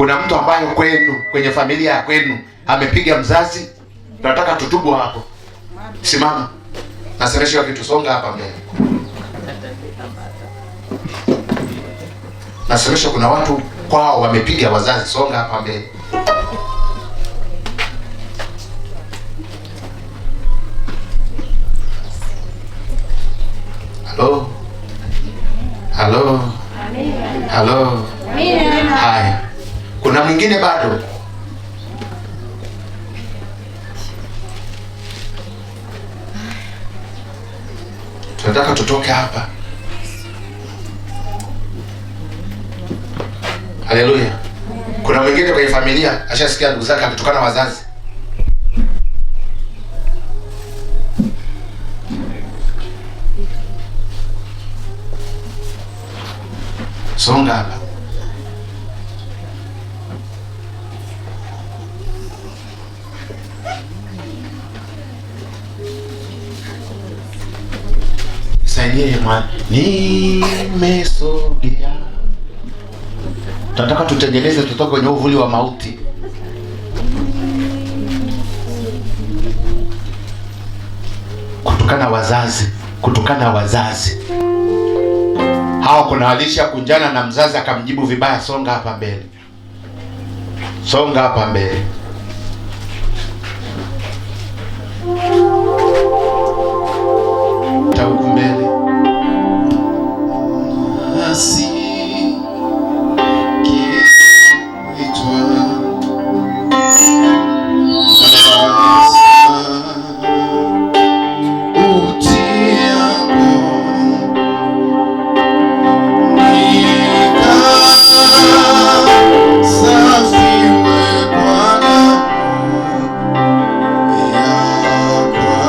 Kuna mtu ambaye kwenu, kwenye familia ya kwenu amepiga mzazi, tunataka tutubu hapo. Simama. Nasemesha kitu, songa hapa mbele. Nasemesha kuna watu kwao wamepiga wazazi, songa hapa mbele. Halo. Halo. Halo. Haya. Kuna mwingine bado? Tunataka tutoke hapa. Haleluya. Kuna mwingine kwenye familia ashasikia ndugu zake akitukana wazazi. Songa hapa. Saidie mwana. Nimesogea. Tunataka tutengeneze, tutoke kwenye uvuli wa mauti. Kutukana wazazi. Hao kuna walisha kunjana na mzazi akamjibu vibaya. Songa hapa mbele. Songa hapa mbele. Tauku mbele. Asi Yako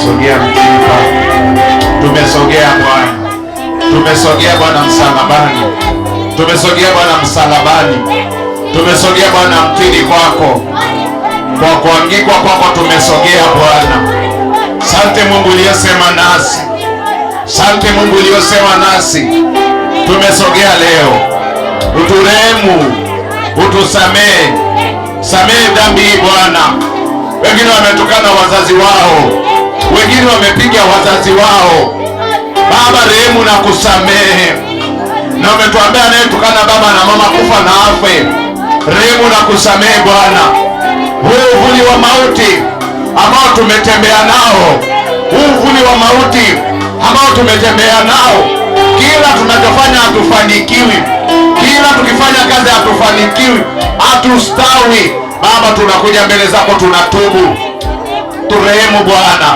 tumesogea mtipa, tumesogea Bwana, tumesogea Bwana msalabani, tumesogea Bwana msalabani, tumesogea Bwana mtini kwako, kwa kuangikwa kwako tumesogea Bwana. Sante Mungu uliyosema nasi, sante Mungu uliyosema nasi, tumesogea leo. Uturehemu, utusamehe, samehe dhambi hii Bwana. Wengine wametukana wazazi wao, wengine wamepiga wazazi wao. Baba, rehemu na kusamehe. Na umetuambia anayetukana baba na mama kufa na afe. Rehemu na kusamehe Bwana. Huu uvuli wa mauti ambao tumetembea nao, huu uvuli wa mauti ambao tumetembea nao, kila tunachofanya hatufanikiwi, kila tukifanya kazi hatufanikiwi, hatustawi. Baba, tunakuja mbele zako, tunatubu. Turehemu Bwana,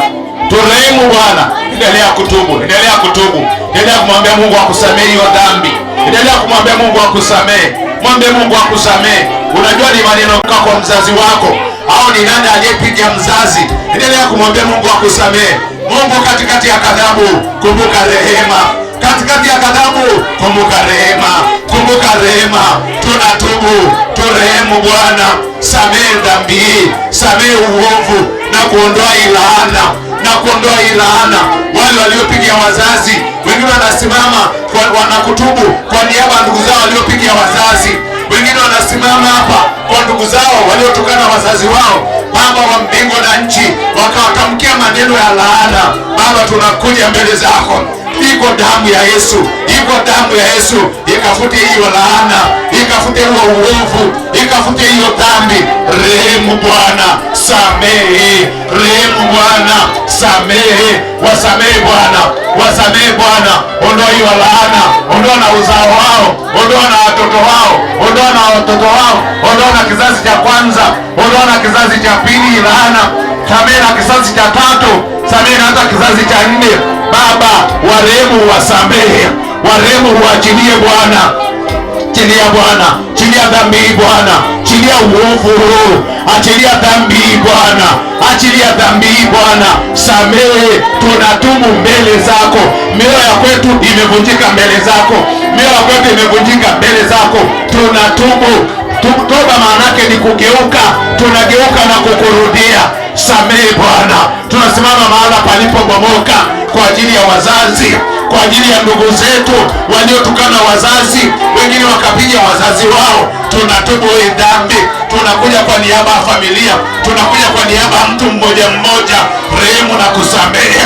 turehemu Bwana. Endelea kutubu, endelea kutubu, endelea kumwambia Mungu akusamehe hiyo dhambi, endelea kumwambia Mungu akusamehe, mwambie Mungu akusamehe. Unajua ni maneno kwa mzazi wako au ni nani aliyepiga mzazi, endelea kumwambia Mungu akusamehe. Mungu, katikati ya kadhabu kumbuka rehema, katikati ya kadhabu kumbuka rehema, kumbuka rehema. Tunatubu, turehemu Bwana. Samehe dhambi hii, samehe uovu na kuondoa ilaana, na kuondoa ilaana. Wale waliopiga wazazi, wengine wanasimama wanakutubu kwa niaba ya ndugu zao waliopiga wazazi, wengine wanasimama hapa kwa ndugu zao waliotokana wazazi wao. Baba wa mbingu na nchi, wakawatamkia maneno ya laana. Baba, tunakuja mbele zako, iko damu ya Yesu, iko damu ya Yesu, ikafute hiyo laana, ikafute huo uovu, ikafute hiyo dhambi. Rehemu Bwana, samehe. Rehemu Bwana, samehe. Wasamehe Bwana, wasamehe Bwana. Ondoa hiyo laana, ondoa na uzao wao, ondoa na watoto wao, ondoa na watoto wao, ondoa na kizazi cha kwanza, ondoa na kizazi cha pili laana, samehe na kizazi cha tatu, samehe na hata kizazi cha nne. Baba, warehemu, wasamehe, warehemu, uachilie Bwana. Chilia Bwana, chilia dhambi hii Bwana, chilia uovu huu, achilia dhambi hii Bwana, achilia dhambi hii Bwana. Samehe, tunatubu mbele zako. Mioyo ya kwetu imevunjika mbele zako, mioyo ya kwetu imevunjika mbele zako. Tunatubu. Toba maana yake ni kugeuka, tunageuka na kukurudia. Samehe Bwana. Tunasimama mahala palipobomoka kwa ajili ya wazazi, kwa ajili ya ndugu zetu waliotukana wazazi, wengine wakapiga wazazi wao. Tunatubu hii dhambi, tunakuja kwa niaba ya familia, tunakuja kwa niaba ya mtu mmoja mmoja. Rehemu na kusamehe,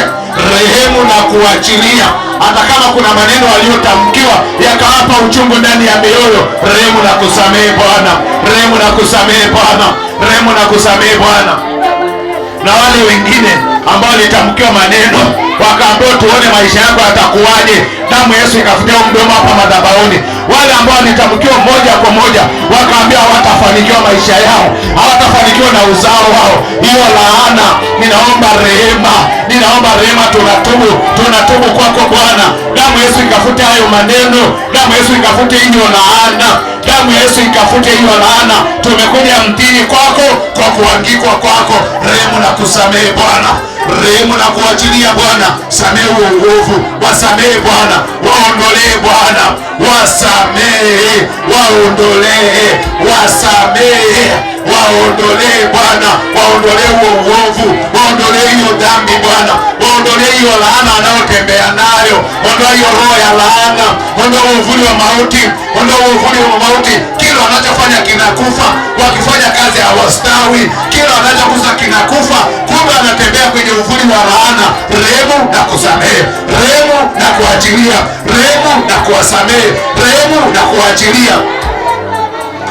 rehemu na kuachilia. Hata kama kuna maneno waliotamkiwa yakawapa uchungu ndani ya mioyo, rehemu na kusamehe Bwana, rehemu na kusamehe Bwana, rehemu na kusamehe Bwana. Na wale wengine ambao walitamkiwa maneno wakaambiwa tuone maisha yako yatakuwaje, damu Yesu ikafutia mdomo hapa madhabahuni. Wale ambao walitamkiwa moja kwa moja wakaambiwa hawatafanikiwa maisha yao, hawatafanikiwa na uzao wao, hiyo laana, ninaomba rehema, ninaomba rehema. Tunatubu, tunatubu kwako Bwana. Damu Yesu ikafute hayo maneno, damu Yesu ikafute hiyo laana, damu Yesu ikafute hiyo laana. Tumekuja mtini kwako kwa kuangikwa kwako. Rehemu na kusamehe Bwana, rehemu na kuachilia Bwana. Samehe huo uovu, wasamehe Bwana, waondolee Bwana, wasamehe, waondolee, wasamehe, waondolee Bwana, waondolee huo uovu, waondolee hiyo dhambi Bwana, waondolee hiyo laana anayotembea nayo. Ondoa hiyo roho ya laana, ondoa uvuli wa mauti, ondoa uvuli wa mauti. Kila wanachofanya kinakufa, wakifanya kazi hawastawi, kila wanachokuza kinakufa, kumbe anatembea kwenye uvuli wa laana. Rehemu na kusamehe, rehemu na kuachilia, rehemu na kuwasamehe, rehemu na kuachilia.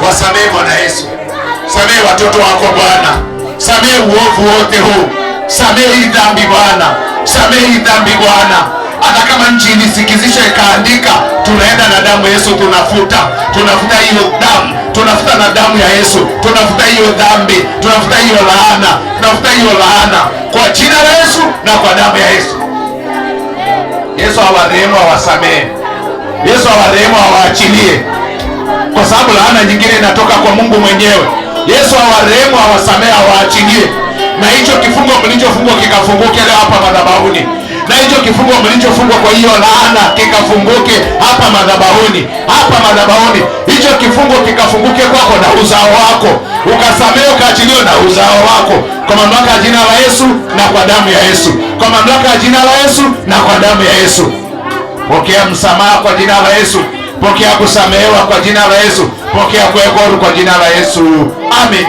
Wasamehe Bwana Yesu, samehe watoto wako Bwana, samehe uovu wote huu, samehe hii dhambi Bwana, samehe hii dhambi Bwana. Hata kama nchi ilisikizisha ikaandika, tunaenda na damu Yesu, tunafuta, tunafuta hiyo damu, tunafuta na damu ya Yesu, tunafuta hiyo dhambi, tunafuta hiyo laana, tunafuta hiyo laana kwa jina la Yesu na kwa damu ya Yesu. Yesu awarehemu, awasamehe. Yesu awarehemu, awaachilie, kwa sababu laana nyingine inatoka kwa Mungu mwenyewe. Yesu awarehemu, awasamehe, awaachilie. na hicho kifungo mlichofungwa kikafunguke leo hapa madhabahuni, na hicho kifungo mlichofungwa kwa hiyo laana kikafunguke hapa madhabahuni, hapa madhabahuni. Hicho kifungo kikafunguke kwako na uzao wako, ukasamehe, ukaachiliwa na uzao wako, kwa mamlaka ya jina la Yesu na kwa damu ya Yesu, kwa mamlaka ya jina la Yesu na kwa damu ya Yesu. Pokea msamaha kwa jina la Yesu, pokea kusamehewa kwa jina la Yesu, pokea kuwekwa huru kwa jina la Yesu. Amen.